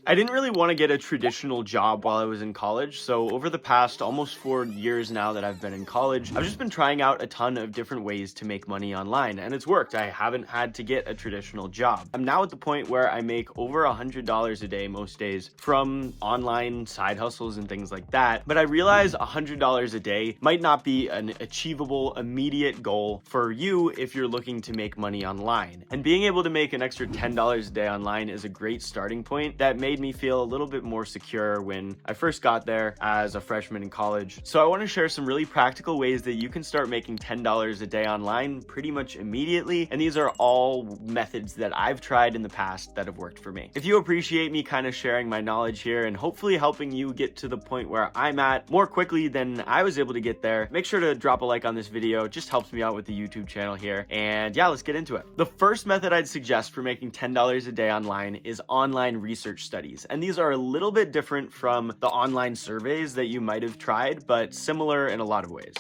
I didn't really want to get a traditional job while I was in college, so over the past almost 4 years now that I've been in college, I've just been trying out a ton of different ways to make money online, and it's worked. I haven't had to get a traditional job. I'm now at the point where I make over $100 a day most days from online side hustles and things like that, but I realize $100 a day might not be an achievable immediate goal for you if you're looking to make money online. And being able to make an extra $10 a day online is a great starting point that made me feel a little bit more secure when I first got there as a freshman in college. So I want to share some really practical ways that you can start making $10 a day online pretty much immediately. And these are all methods that I've tried in the past that have worked for me. If you appreciate me kind of sharing my knowledge here and hopefully helping you get to the point where I'm at more quickly than I was able to get there, make sure to drop a like on this video. It just helps me out with the YouTube channel here. And yeah, let's get into it. The first method I'd suggest for making $10 a day online is online research studies. And these are a little bit different from the online surveys that you might have tried, but similar in a lot of ways.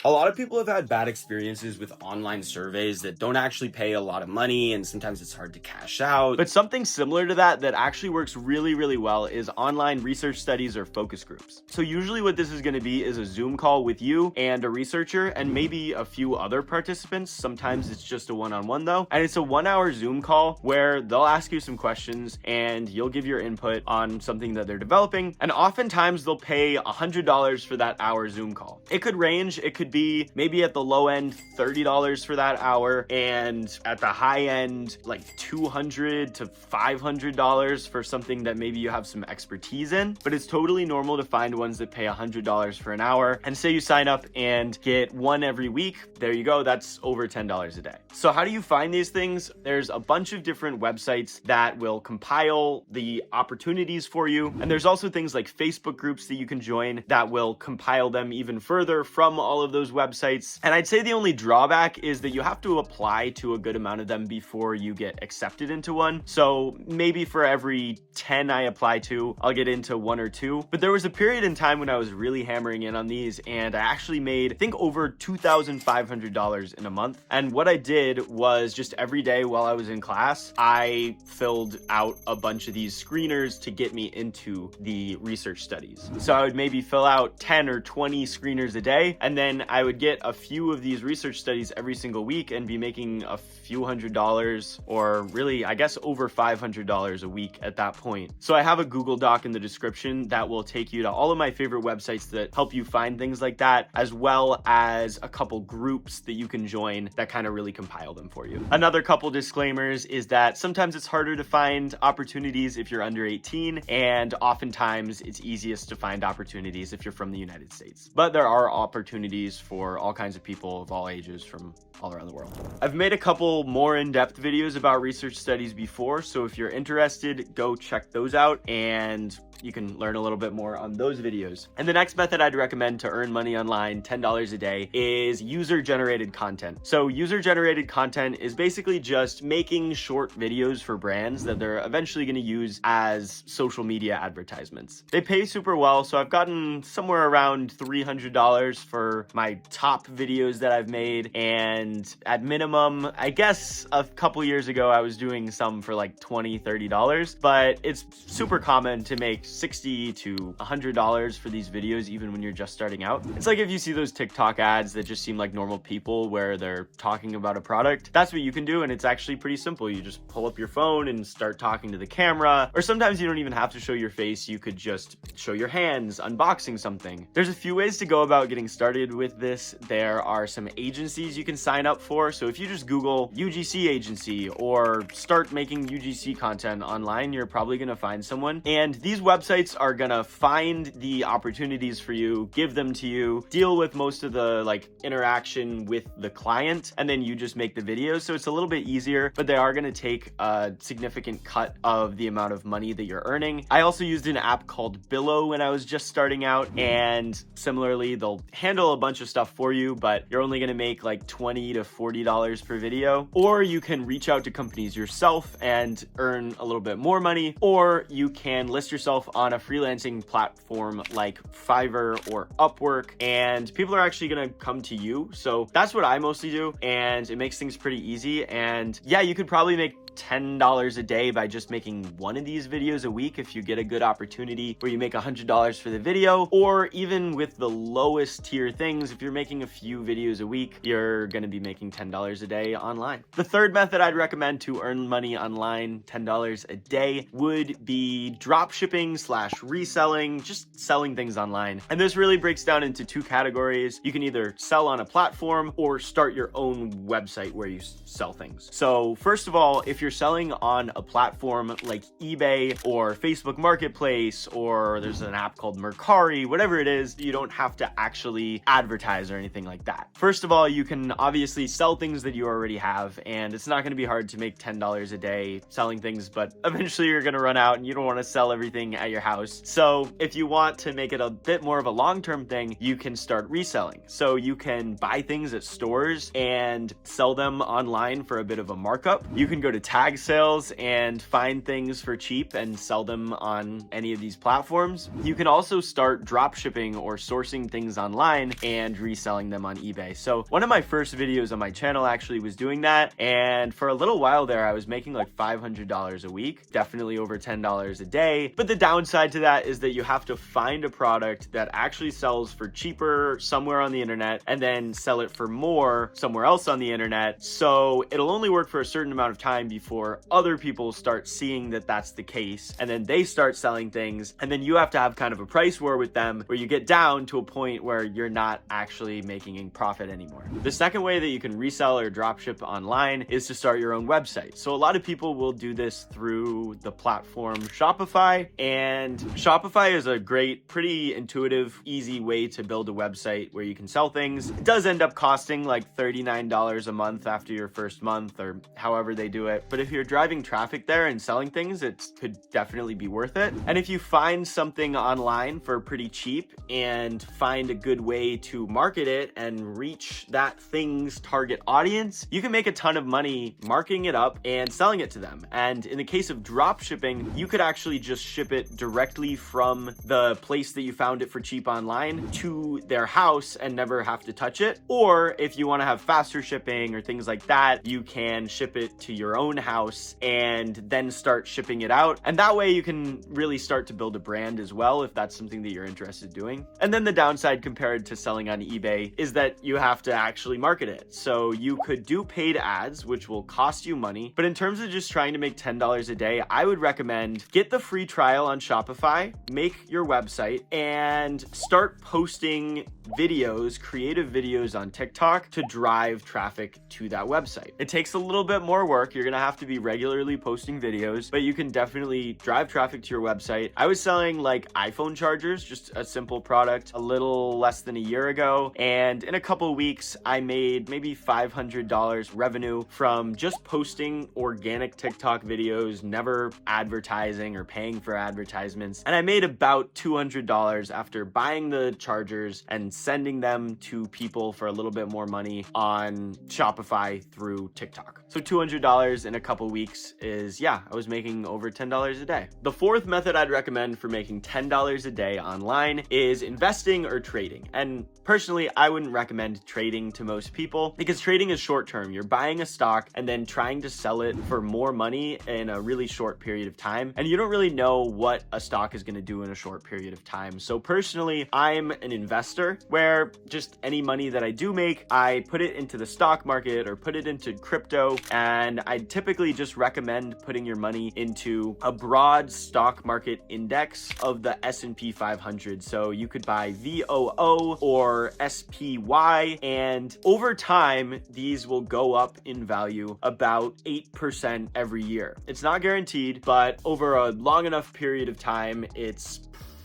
A lot of people have had bad experiences with online surveys that don't actually pay a lot of money, and sometimes it's hard to cash out. But something similar to that actually works really, really well is online research studies or focus groups. So usually what this is going to be is a Zoom call with you and a researcher and maybe a few other participants. Sometimes it's just a one-on-one though. And it's a 1-hour Zoom call where they'll ask you some questions and you'll give your input on something that they're developing. And oftentimes they'll pay $100 for that hour Zoom call. It could range. It could be maybe at the low end $30 for that hour, and at the high end like $200 to $500 for something that maybe you have some expertise in. But it's totally normal to find ones that pay $100 for an hour. And say you sign up and get one every week, there you go, that's over $10 a day. So how do you find these things? There's a bunch of different websites that will compile the opportunities for you, and there's also things like Facebook groups that you can join that will compile them even further from all of those websites. And I'd say the only drawback is that you have to apply to a good amount of them before you get accepted into one. So maybe for every 10 I apply to, I'll get into 1 or 2. But there was a period in time when I was really hammering in on these, and I actually made, I think, over $2,500 in a month. And what I did was just every day while I was in class, I filled out a bunch of these screeners to get me into the research studies. So I would maybe fill out 10 or 20 screeners a day, and then I would get a few of these research studies every single week and be making a few $100s, or really, I guess, over $500 a week at that point. So I have a Google Doc in the description that will take you to all of my favorite websites that help you find things like that, as well as a couple groups that you can join that kind of really compile them for you. Another couple disclaimers is that sometimes it's harder to find opportunities if you're under 18, and oftentimes it's easiest to find opportunities if you're from the United States. But there are opportunities for all kinds of people of all ages from all around the world. I've made a couple more in-depth videos about research studies before, so if you're interested, go check those out and you can learn a little bit more on those videos. And the next method I'd recommend to earn money online, $10 a day, is user-generated content. So user-generated content is basically just making short videos for brands that they're eventually going to use as social media advertisements. They pay super well, so I've gotten somewhere around $300 for my top videos that I've made, and at minimum, I guess a couple years ago I was doing some for like $20, $30, but it's super common to make $60 to $100 for these videos, even when you're just starting out. It's like if you see those TikTok ads that just seem like normal people where they're talking about a product, that's what you can do. And it's actually pretty simple. You just pull up your phone and start talking to the camera, or sometimes you don't even have to show your face. You could just show your hands unboxing something. There's a few ways to go about getting started with this. There are some agencies you can sign up for. So if you just Google UGC agency or start making UGC content online, you're probably going to find someone. And these websites are gonna find the opportunities for you, give them to you, deal with most of the interaction with the client, and then you just make the videos. So it's a little bit easier, but they are gonna take a significant cut of the amount of money that you're earning. I also used an app called Billo when I was just starting out, and similarly, they'll handle a bunch of stuff for you, but you're only gonna make like $20 $20 to $40 per video, or you can reach out to companies yourself and earn a little bit more money, or you can list yourself on a freelancing platform like Fiverr or Upwork, and people are actually going to come to you. So that's what I mostly do, and it makes things pretty easy. And yeah, you could probably make $10 a day by just making one of these videos a week if you get a good opportunity where you make $100 for the video. Or even with the lowest tier things, if you're making a few videos a week, you're going to be making $10 a day online. The third method I'd recommend to earn money online, $10 a day, would be drop shipping / reselling, just selling things online. And this really breaks down into two categories. You can either sell on a platform or start your own website where you sell things. So first of all, if you're selling on a platform like eBay or Facebook Marketplace, or there's an app called Mercari, whatever it is, you don't have to actually advertise or anything like that. First of all, you can obviously sell things that you already have, and it's not going to be hard to make $10 a day selling things, but eventually you're going to run out and you don't want to sell everything at your house. So if you want to make it a bit more of a long-term thing, you can start reselling. So you can buy things at stores and sell them online for a bit of a markup. You can go to tag sales and find things for cheap and sell them on any of these platforms. You can also start drop shipping or sourcing things online and reselling them on eBay. So one of my first videos on my channel actually was doing that, and for a little while there I was making like $500 a week, definitely over $10 a day. But the downside to that is that you have to find a product that actually sells for cheaper somewhere on the internet and then sell it for more somewhere else on the internet. So it'll only work for a certain amount of time before other people start seeing that that's the case, and then they start selling things, and then you have to have kind of a price war with them where you get down to a point where you're not actually making a profit anymore. The second way that you can resell or dropship online is to start your own website. So a lot of people will do this through the platform Shopify, and Shopify is a great, pretty intuitive, easy way to build a website where you can sell things. It does end up costing like $39 a month after your first month, or however they do it. But if you're driving traffic there and selling things, it could definitely be worth it. And if you find something online for pretty cheap and find a good way to market it and reach that thing's target audience, you can make a ton of money marketing it up and selling it to them. And in the case of drop shipping, you could actually just ship it directly from the place that you found it for cheap online to their house and never have to touch it. Or if you want to have faster shipping or things like that, you can ship it to your own house and then start shipping it out. And that way you can really start to build a brand as well, if that's something that you're interested in doing. And then the downside compared to selling on eBay is that you have to actually market it. So you could do paid ads, which will cost you money. But in terms of just trying to make $10 a day, I would recommend get the free trial on Shopify, make your website, and start posting videos, creative videos on TikTok to drive traffic to that website. It takes a little bit more work. You're going to have to be regularly posting videos, but you can definitely drive traffic to your website. I was selling like iPhone chargers, just a simple product, a little less than a year ago. And in a couple of weeks, I made maybe $500 revenue from just posting organic TikTok videos, never advertising or paying for advertisements. And I made about $200 after buying the chargers and sending them to people for a little bit more money on Shopify through TikTok. So $200 in a couple weeks is, yeah, I was making over $10 a day. The fourth method I'd recommend for making $10 a day online is investing or trading. And personally, I wouldn't recommend trading to most people because trading is short term. You're buying a stock and then trying to sell it for more money in a really short period of time. And you don't really know what a stock is going to do in a short period of time. So personally, I'm an investor where just any money that I do make, I put it into the stock market or put it into crypto. And I typically just recommend putting your money into a broad stock market index of the S&P 500. So you could buy VOO or SPY, and over time, these will go up in value about 8% every year. It's not guaranteed, but over a long enough period of time, it's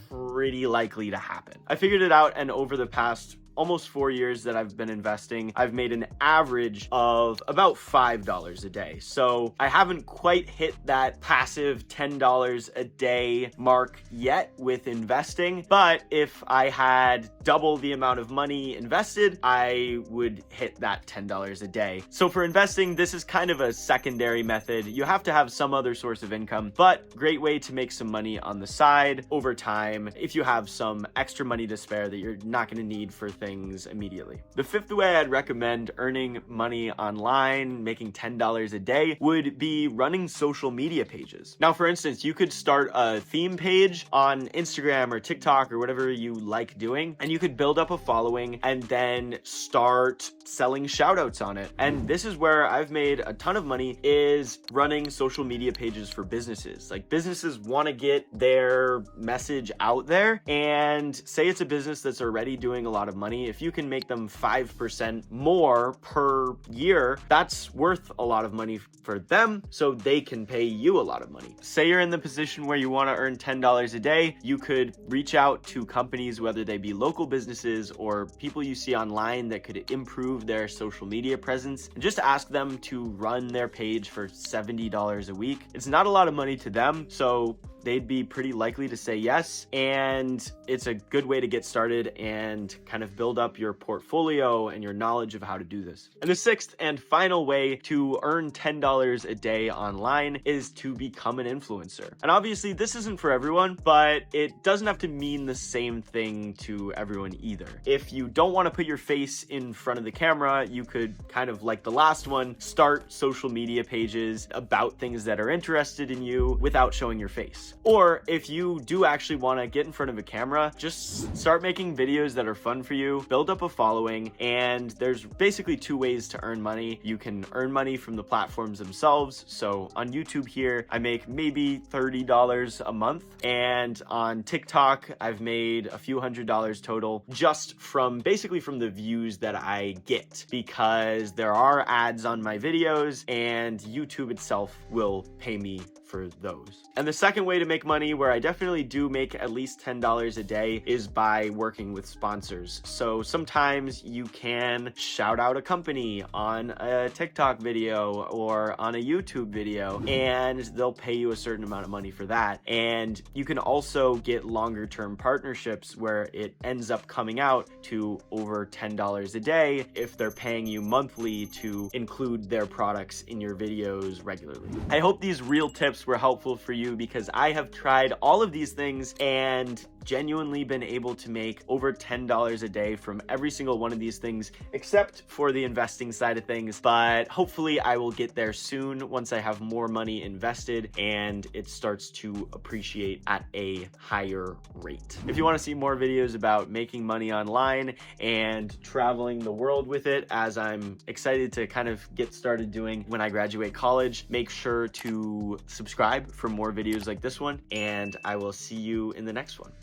pretty likely to happen. I figured it out, and over the past almost 4 years that I've been investing, I've made an average of about $5 a day. So I haven't quite hit that passive $10 a day mark yet with investing, but if I had double the amount of money invested, I would hit that $10 a day. So for investing, this is kind of a secondary method. You have to have some other source of income, but great way to make some money on the side over time if you have some extra money to spare that you're not going to need for things immediately. The fifth way I'd recommend earning money online, making $10 a day, would be running social media pages. Now, for instance, you could start a theme page on Instagram or TikTok or whatever you like doing, and you could build up a following and then start selling shout outs on it. And this is where I've made a ton of money, is running social media pages for businesses. Like, businesses want to get their message out there, and say it's a business that's already doing a lot of money. If you can make them 5% more per year, that's worth a lot of money for them, so they can pay you a lot of money. Say you're in the position where you want to earn $10 a day, you could reach out to companies, whether they be local businesses or people you see online that could improve their social media presence, and just ask them to run their page for $70 a week. It's not a lot of money to them, so they'd be pretty likely to say yes, and it's a good way to get started and kind of build up your portfolio and your knowledge of how to do this. And the sixth and final way to earn $10 a day online is to become an influencer. And obviously this isn't for everyone, but it doesn't have to mean the same thing to everyone either. If you don't want to put your face in front of the camera, you could kind of, like the last one, start social media pages about things that are interested in you without showing your face. Or if you do actually want to get in front of a camera, just start making videos that are fun for you, build up a following, and there's basically two ways to earn money. You can earn money from the platforms themselves. So on YouTube here, I make maybe $30 a month, and on TikTok, I've made a few $100s total just from basically from the views that I get, because there are ads on my videos and YouTube itself will pay me for those. And the second way to make money, where I definitely do make at least $10 a day, is by working with sponsors. So sometimes you can shout out a company on a TikTok video or on a YouTube video, and they'll pay you a certain amount of money for that. And you can also get longer term partnerships where it ends up coming out to over $10 a day if they're paying you monthly to include their products in your videos regularly. I hope these real tips were helpful for you, because I have tried all of these things and genuinely been able to make over $10 a day from every single one of these things, except for the investing side of things. But hopefully I will get there soon once I have more money invested and it starts to appreciate at a higher rate. If you want to see more videos about making money online and traveling the world with it, as I'm excited to kind of get started doing when I graduate college, make sure to subscribe for more videos like this one, and I will see you in the next one.